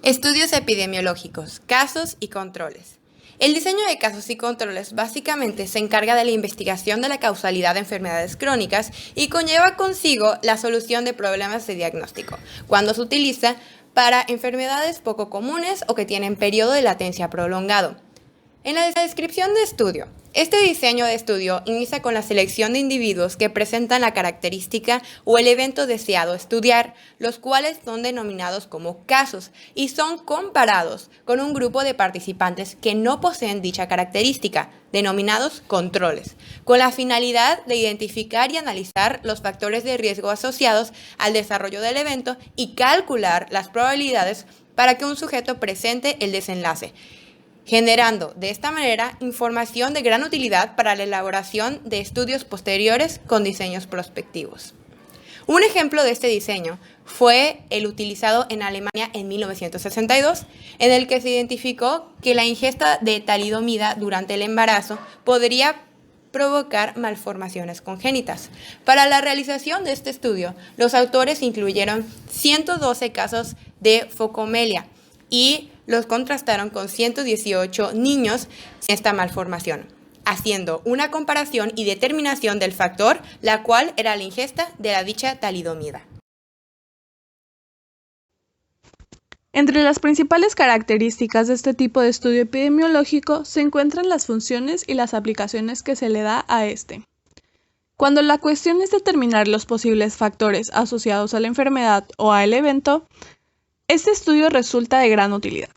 Estudios epidemiológicos, casos y controles. El diseño de casos y controles básicamente se encarga de la investigación de la causalidad de enfermedades crónicas y conlleva consigo la solución de problemas de diagnóstico, cuando se utiliza para enfermedades poco comunes o que tienen periodo de latencia prolongado. En la descripción de estudio, este diseño de estudio inicia con la selección de individuos que presentan la característica o el evento deseado estudiar, los cuales son denominados como casos y son comparados con un grupo de participantes que no poseen dicha característica, denominados controles, con la finalidad de identificar y analizar los factores de riesgo asociados al desarrollo del evento y calcular las probabilidades para que un sujeto presente el desenlace, generando de esta manera información de gran utilidad para la elaboración de estudios posteriores con diseños prospectivos. Un ejemplo de este diseño fue el utilizado en Alemania en 1962, en el que se identificó que la ingesta de talidomida durante el embarazo podría provocar malformaciones congénitas. Para la realización de este estudio, los autores incluyeron 112 casos de focomelia y los contrastaron con 118 niños sin esta malformación, haciendo una comparación y determinación del factor, la cual era la ingesta de la dicha talidomida. Entre las principales características de este tipo de estudio epidemiológico se encuentran las funciones y las aplicaciones que se le da a este. Cuando la cuestión es determinar los posibles factores asociados a la enfermedad o al evento, este estudio resulta de gran utilidad,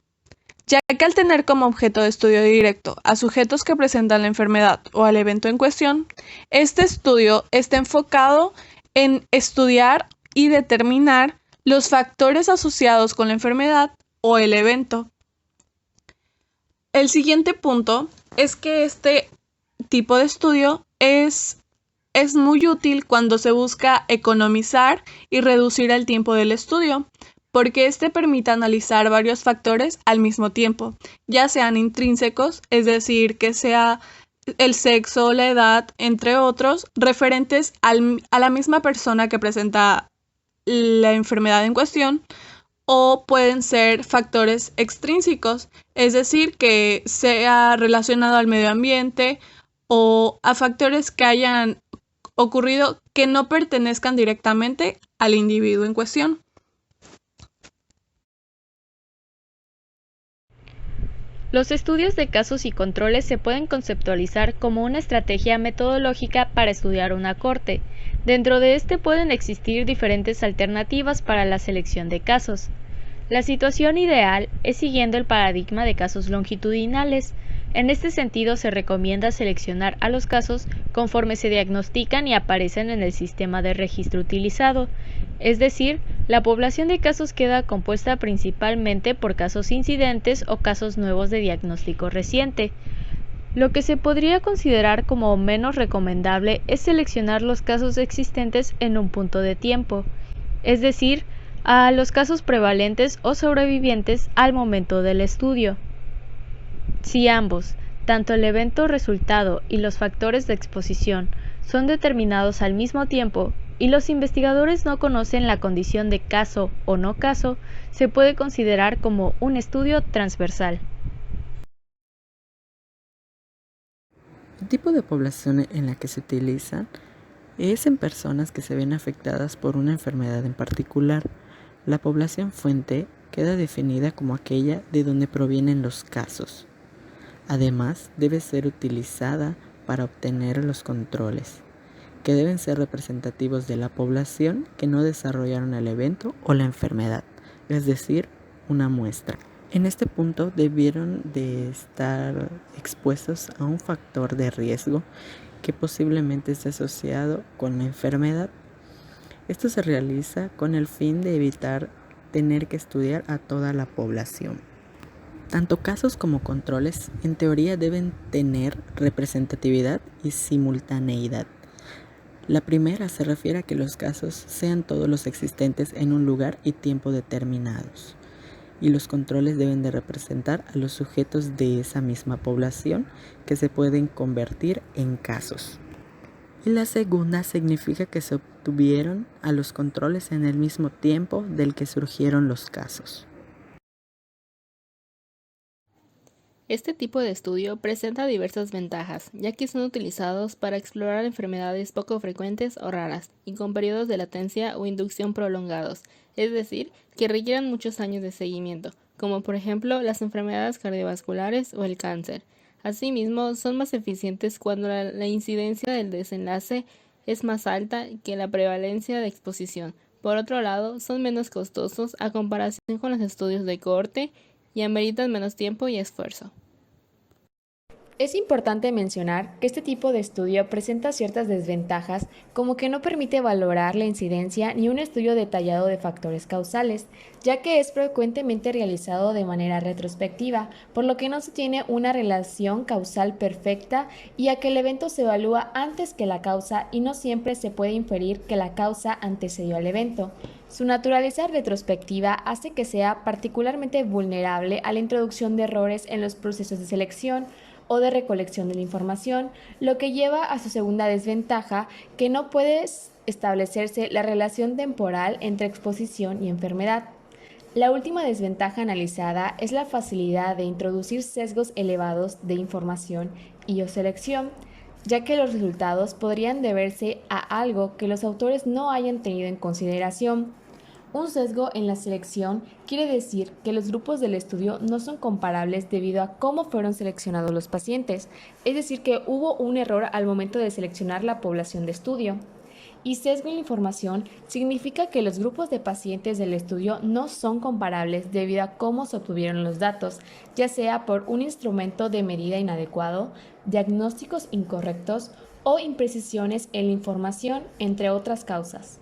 ya que al tener como objeto de estudio directo a sujetos que presentan la enfermedad o al evento en cuestión, este estudio está enfocado en estudiar y determinar los factores asociados con la enfermedad o el evento. El siguiente punto es que este tipo de estudio es muy útil cuando se busca economizar y reducir el tiempo del estudio, porque este permite analizar varios factores al mismo tiempo, ya sean intrínsecos, es decir, que sea el sexo, la edad, entre otros, referentes a la misma persona que presenta la enfermedad en cuestión, o pueden ser factores extrínsecos, es decir, que sea relacionado al medio ambiente o a factores que hayan ocurrido que no pertenezcan directamente al individuo en cuestión. Los estudios de casos y controles se pueden conceptualizar como una estrategia metodológica para estudiar una corte. Dentro de este pueden existir diferentes alternativas para la selección de casos. La situación ideal es siguiendo el paradigma de casos longitudinales. En este sentido, se recomienda seleccionar a los casos conforme se diagnostican y aparecen en el sistema de registro utilizado, es decir, la población de casos queda compuesta principalmente por casos incidentes o casos nuevos de diagnóstico reciente. Lo que se podría considerar como menos recomendable es seleccionar los casos existentes en un punto de tiempo, es decir, a los casos prevalentes o sobrevivientes al momento del estudio. Si ambos, tanto el evento resultado y los factores de exposición, son determinados al mismo tiempo y los investigadores no conocen la condición de caso o no caso, se puede considerar como un estudio transversal. El tipo de población en la que se utiliza es en personas que se ven afectadas por una enfermedad en particular. La población fuente queda definida como aquella de donde provienen los casos. Además, debe ser utilizada para obtener los controles, que deben ser representativos de la población que no desarrollaron el evento o la enfermedad, es decir, una muestra. En este punto debieron de estar expuestos a un factor de riesgo que posiblemente esté asociado con la enfermedad. Esto se realiza con el fin de evitar tener que estudiar a toda la población. Tanto casos como controles, en teoría, deben tener representatividad y simultaneidad. La primera se refiere a que los casos sean todos los existentes en un lugar y tiempo determinados, y los controles deben de representar a los sujetos de esa misma población que se pueden convertir en casos. Y la segunda significa que se obtuvieron a los controles en el mismo tiempo del que surgieron los casos. Este tipo de estudio presenta diversas ventajas, ya que son utilizados para explorar enfermedades poco frecuentes o raras, y con periodos de latencia o inducción prolongados, es decir, que requieran muchos años de seguimiento, como por ejemplo las enfermedades cardiovasculares o el cáncer. Asimismo, son más eficientes cuando la incidencia del desenlace es más alta que la prevalencia de exposición. Por otro lado, son menos costosos a comparación con los estudios de cohorte y ameritan menos tiempo y esfuerzo. Es importante mencionar que este tipo de estudio presenta ciertas desventajas, como que no permite valorar la incidencia ni un estudio detallado de factores causales, ya que es frecuentemente realizado de manera retrospectiva, por lo que no se tiene una relación causal perfecta y a que el evento se evalúa antes que la causa y no siempre se puede inferir que la causa antecedió al evento. Su naturaleza retrospectiva hace que sea particularmente vulnerable a la introducción de errores en los procesos de selección o de recolección de la información, lo que lleva a su segunda desventaja, que no puede establecerse la relación temporal entre exposición y enfermedad. La última desventaja analizada es la facilidad de introducir sesgos elevados de información y o selección, ya que los resultados podrían deberse a algo que los autores no hayan tenido en consideración. Un sesgo en la selección quiere decir que los grupos del estudio no son comparables debido a cómo fueron seleccionados los pacientes, es decir, que hubo un error al momento de seleccionar la población de estudio. Y sesgo en la información significa que los grupos de pacientes del estudio no son comparables debido a cómo se obtuvieron los datos, ya sea por un instrumento de medida inadecuado, diagnósticos incorrectos o imprecisiones en la información, entre otras causas.